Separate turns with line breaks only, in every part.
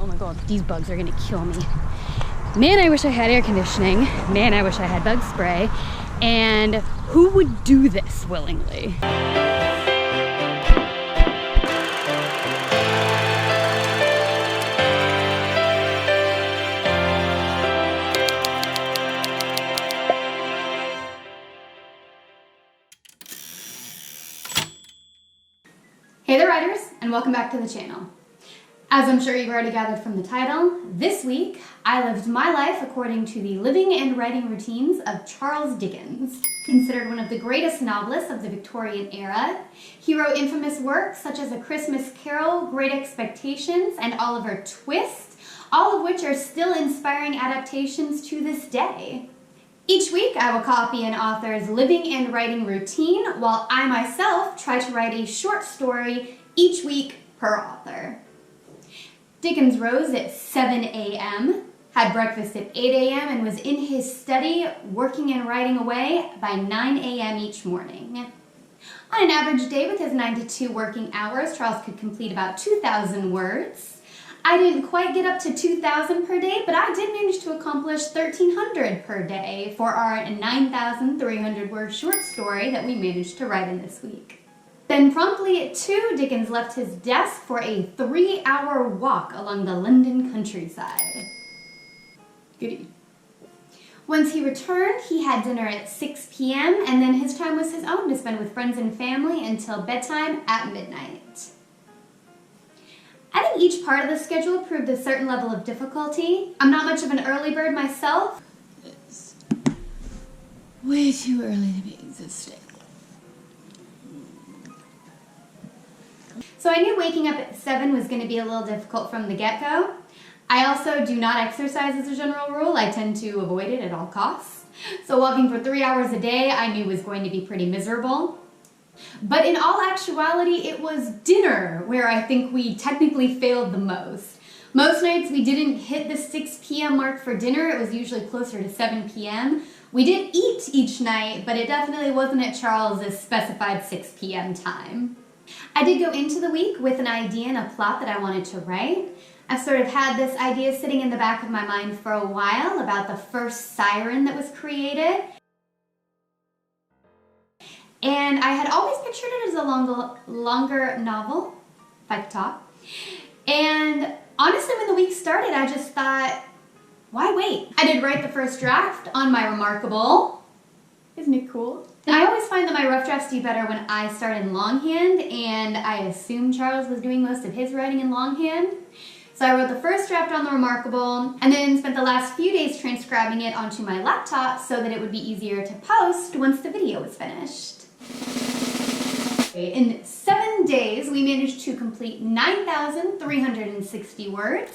Oh my god, these bugs are gonna kill me. Man, I wish I had air conditioning. Man, I wish I had bug spray. And who would do this willingly? Hey there, writers, and welcome back to the channel. As I'm sure you've already gathered from the title, this week I lived my life according to the living and writing routines of Charles Dickens. Considered one of the greatest novelists of the Victorian era, he wrote infamous works such as A Christmas Carol, Great Expectations, and Oliver Twist, all of which are still inspiring adaptations to this day. Each week, I will copy an author's living and writing routine, while I myself try to write a short story each week per author. Dickens rose at 7 a.m., had breakfast at 8 a.m., and was in his study working and writing away by 9 a.m. each morning. On an average day with his 9 to 2 working hours, Charles could complete about 2,000 words. I didn't quite get up to 2,000 per day, but I did manage to accomplish 1,300 per day for our 9,300 word short story that we managed to write in this week. Then promptly at 2, Dickens left his desk for a 3-hour walk along the London countryside. Goody. Once he returned, he had dinner at 6 p.m. and then his time was his own to spend with friends and family until bedtime at midnight. I think each part of the schedule proved a certain level of difficulty. I'm not much of an early bird myself.
It's way too early to be existing.
So I knew waking up at 7 was going to be a little difficult from the get-go. I also do not exercise as a general rule. I tend to avoid it at all costs. So walking for 3 hours a day I knew was going to be pretty miserable. But in all actuality, it was dinner where I think we technically failed the most. Most nights we didn't hit the 6 p.m. mark for dinner. It was usually closer to 7 p.m. We did eat each night, but it definitely wasn't at Charles's specified 6 p.m. time. I did go into the week with an idea and a plot that I wanted to write. I've sort of had this idea sitting in the back of my mind for a while about the first siren that was created. And I had always pictured it as a longer novel, if I could talk. And honestly, when the week started, I just thought, why wait? I did write the first draft on my Remarkable. Isn't it cool? I always find that my rough drafts do better when I start in longhand, and I assume Charles was doing most of his writing in longhand. So I wrote the first draft on the Remarkable, and then spent the last few days transcribing it onto my laptop so that it would be easier to post once the video was finished. In 7 days, we managed to complete 9,360 words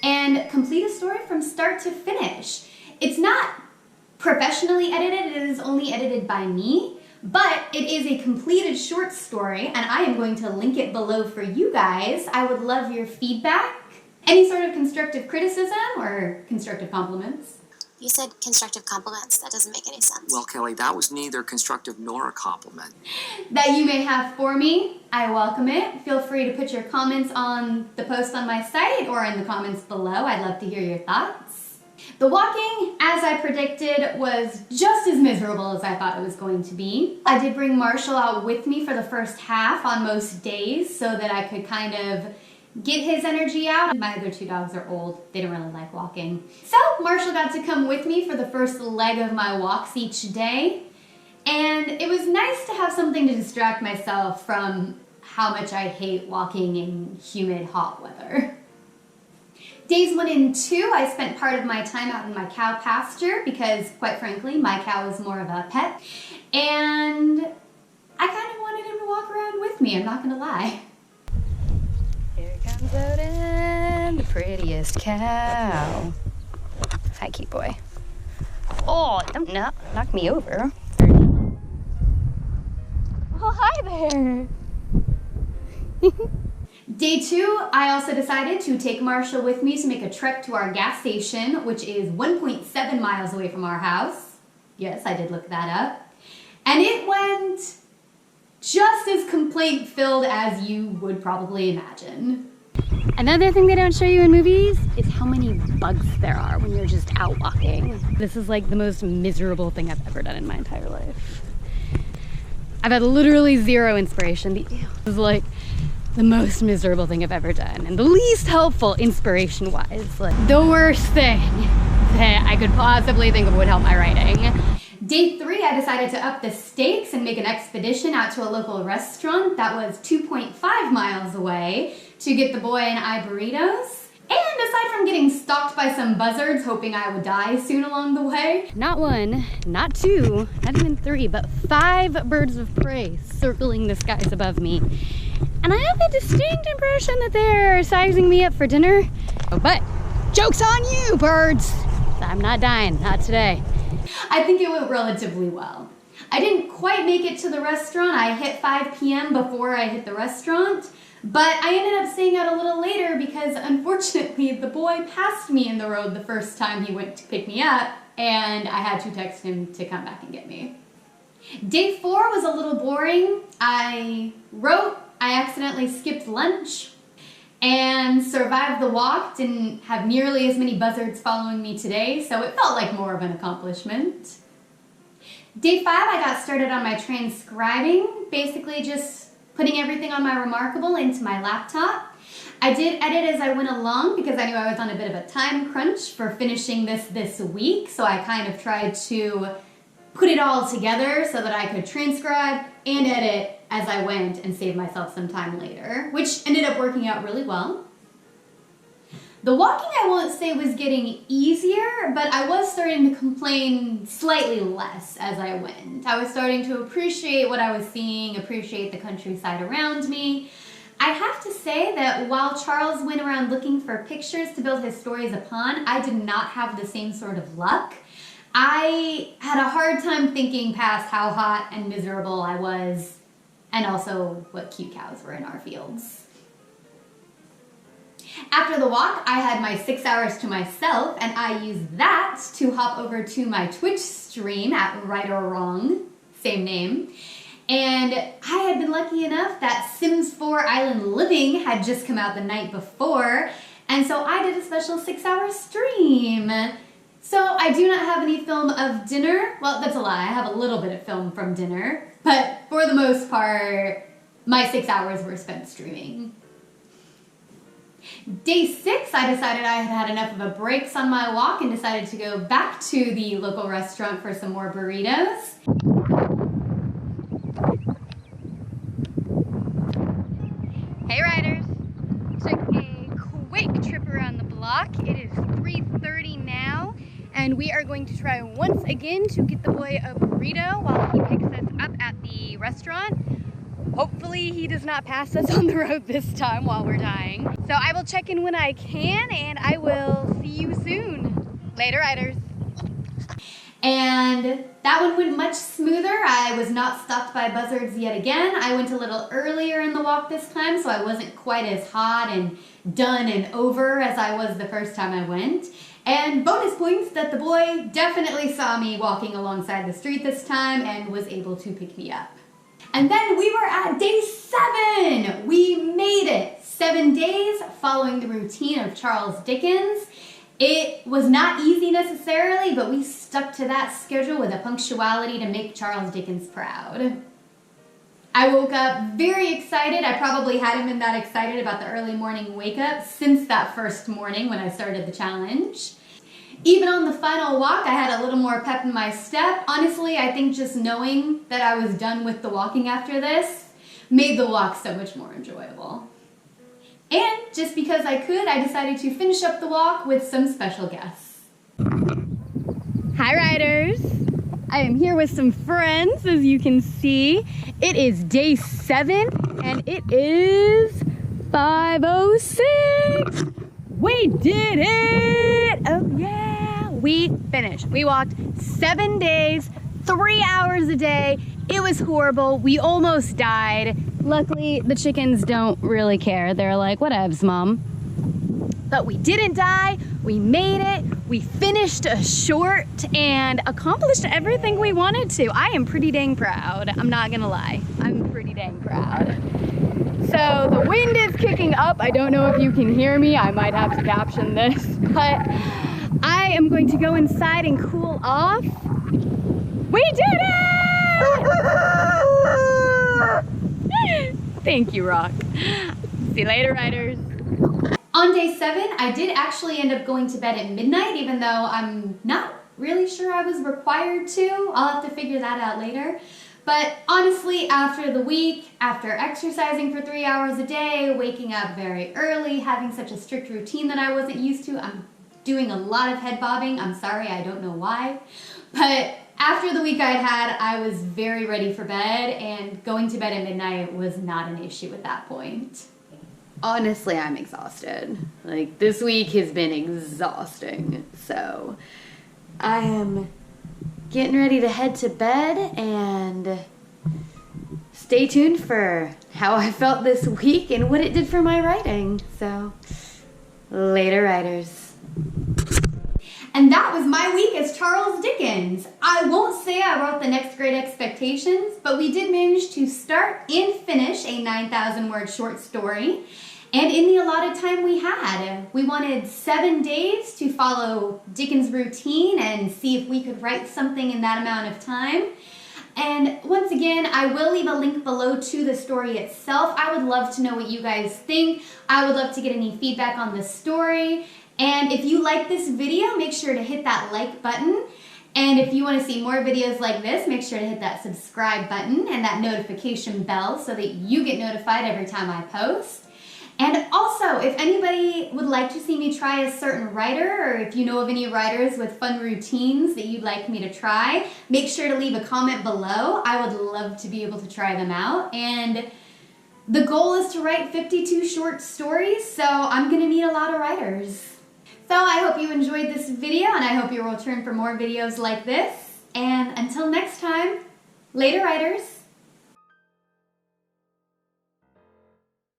and complete a story from start to finish. It's not professionally edited, it is only edited by me, but it is a completed short story, and I am going to link it below for you guys. I would love your feedback, any sort of constructive criticism or constructive compliments.
You said constructive compliments. That doesn't make any sense.
Well, Kelly, that was neither constructive nor a compliment.
That you may have for me, I welcome it. Feel free to put your comments on the post on my site or in the comments below. I'd love to hear your thoughts. The walking, as I predicted, was just as miserable as I thought it was going to be. I did bring Marshall out with me for the first half on most days so that I could kind of get his energy out. My other 2 dogs are old. They don't really like walking. So Marshall got to come with me for the first leg of my walks each day. And it was nice to have something to distract myself from how much I hate walking in humid, hot weather. Days 1 and 2, I spent part of my time out in my cow pasture because, quite frankly, my cow is more of a pet. And I kind of wanted him to walk around with me, I'm not gonna lie. Here comes Odin, the prettiest cow. Hi, cute boy. Oh, don't knock me over. Oh, hi there. Day 2, I also decided to take Marshall with me to make a trek to our gas station, which is 1.7 miles away from our house. Yes, I did look that up. And it went just as complaint-filled as you would probably imagine. Another thing they don't show you in movies is how many bugs there are when you're just out walking. This is like the most miserable thing I've ever done in my entire life. I've had literally zero inspiration. This is like the most miserable thing I've ever done, and the least helpful inspiration-wise. Like the worst thing that I could possibly think of would help my writing. Day 3, I decided to up the stakes and make an expedition out to a local restaurant that was 2.5 miles away to get the boy and I burritos. And aside from getting stalked by some buzzards hoping I would die soon along the way, not 1, not 2, not even 3, but 5 birds of prey circling the skies above me. And I have a distinct impression that they're sizing me up for dinner. But joke's on you, birds! I'm not dying, not today. I think it went relatively well. I didn't quite make it to the restaurant. I hit 5 p.m. before I hit the restaurant, but I ended up staying out a little later because unfortunately the boy passed me in the road the first time he went to pick me up, and I had to text him to come back and get me. Day 4 was a little boring. I accidentally skipped lunch and survived the walk. Didn't have nearly as many buzzards following me today, so it felt like more of an accomplishment. Day 5, I got started on my transcribing, basically just putting everything on my Remarkable into my laptop. I did edit as I went along because I knew I was on a bit of a time crunch for finishing this week, so I kind of tried to put it all together so that I could transcribe and edit as I went and save myself some time later, which ended up working out really well. The walking, I won't say was getting easier, but I was starting to complain slightly less as I went. I was starting to appreciate what I was seeing, appreciate the countryside around me. I have to say that while Charles went around looking for pictures to build his stories upon, I did not have the same sort of luck. I had a hard time thinking past how hot and miserable I was, and also what cute cows were in our fields. After the walk, I had my 6 hours to myself, and I used that to hop over to my Twitch stream at Right or Wrong, same name. And I had been lucky enough that Sims 4 Island Living had just come out the night before, and so I did a special 6-hour stream. So I do not have any film of dinner. Well, that's a lie. I have a little bit of film from dinner, but for the most part, my 6 hours were spent streaming. Day 6, I decided I had had enough of a breaks on my walk and decided to go back to the local restaurant for some more burritos. Hey Riders! Took a quick trip around the block. It is 3:30 now, and we are going to try once again to get the boy a burrito while he picks us up at the restaurant. Hopefully he does not pass us on the road this time while we're dying. So I will check in when I can, and I will see you soon. Later, Riders. And that one went much smoother. I was not stalked by buzzards yet again. I went a little earlier in the walk this time, so I wasn't quite as hot and done and over as I was the first time I went. And bonus points that the boy definitely saw me walking alongside the street this time and was able to pick me up. And then we were at day 7. We made it. 7 days following the routine of Charles Dickens. It was not easy necessarily, but we stuck to that schedule with a punctuality to make Charles Dickens proud. I woke up very excited. I probably hadn't been that excited about the early morning wake up since that first morning when I started the challenge. Even on the final walk, I had a little more pep in my step. Honestly, I think just knowing that I was done with the walking after this made the walk so much more enjoyable. And just because I could, I decided to finish up the walk with some special guests. Hi Riders! I am here with some friends, as you can see. It is day 7 and it is 5:06. We did it! Oh yeah! We finished. We walked 7 days, 3 hours a day. It was horrible. We almost died. Luckily, the chickens don't really care. They're like, whatevs, Mom. But we didn't die. We made it. We finished a short and accomplished everything we wanted to. I am pretty dang proud. I'm not gonna lie. I'm pretty dang proud. So the wind is kicking up. I don't know if you can hear me. I might have to caption this, but I am going to go inside and cool off. We did it! Thank you, Rock. See you later, writers. On day 7, I did actually end up going to bed at midnight, even though I'm not really sure I was required to. I'll have to figure that out later. But honestly, after the week, after exercising for 3 hours a day, waking up very early, having such a strict routine that I wasn't used to, I'm doing a lot of head bobbing. I'm sorry, I don't know why. But after the week I'd had, I was very ready for bed, and going to bed at midnight was not an issue at that point. Honestly, I'm exhausted. Like, this week has been exhausting, so I am getting ready to head to bed, and stay tuned for how I felt this week and what it did for my writing. So, later, writers. And that was my week as Charles Dickens. I won't say I wrote the next Great Expectations, but we did manage to start and finish a 9,000 word short story. And in the allotted time we had, we wanted 7 days to follow Dickens' routine and see if we could write something in that amount of time. And once again, I will leave a link below to the story itself. I would love to know what you guys think. I would love to get any feedback on the story. And if you like this video, make sure to hit that like button. And if you want to see more videos like this, make sure to hit that subscribe button and that notification bell so that you get notified every time I post. And also, if anybody would like to see me try a certain writer, or if you know of any writers with fun routines that you'd like me to try, make sure to leave a comment below. I would love to be able to try them out. And the goal is to write 52 short stories, so I'm going to need a lot of writers. So I hope you enjoyed this video, and I hope you'll return for more videos like this. And until next time, later, writers.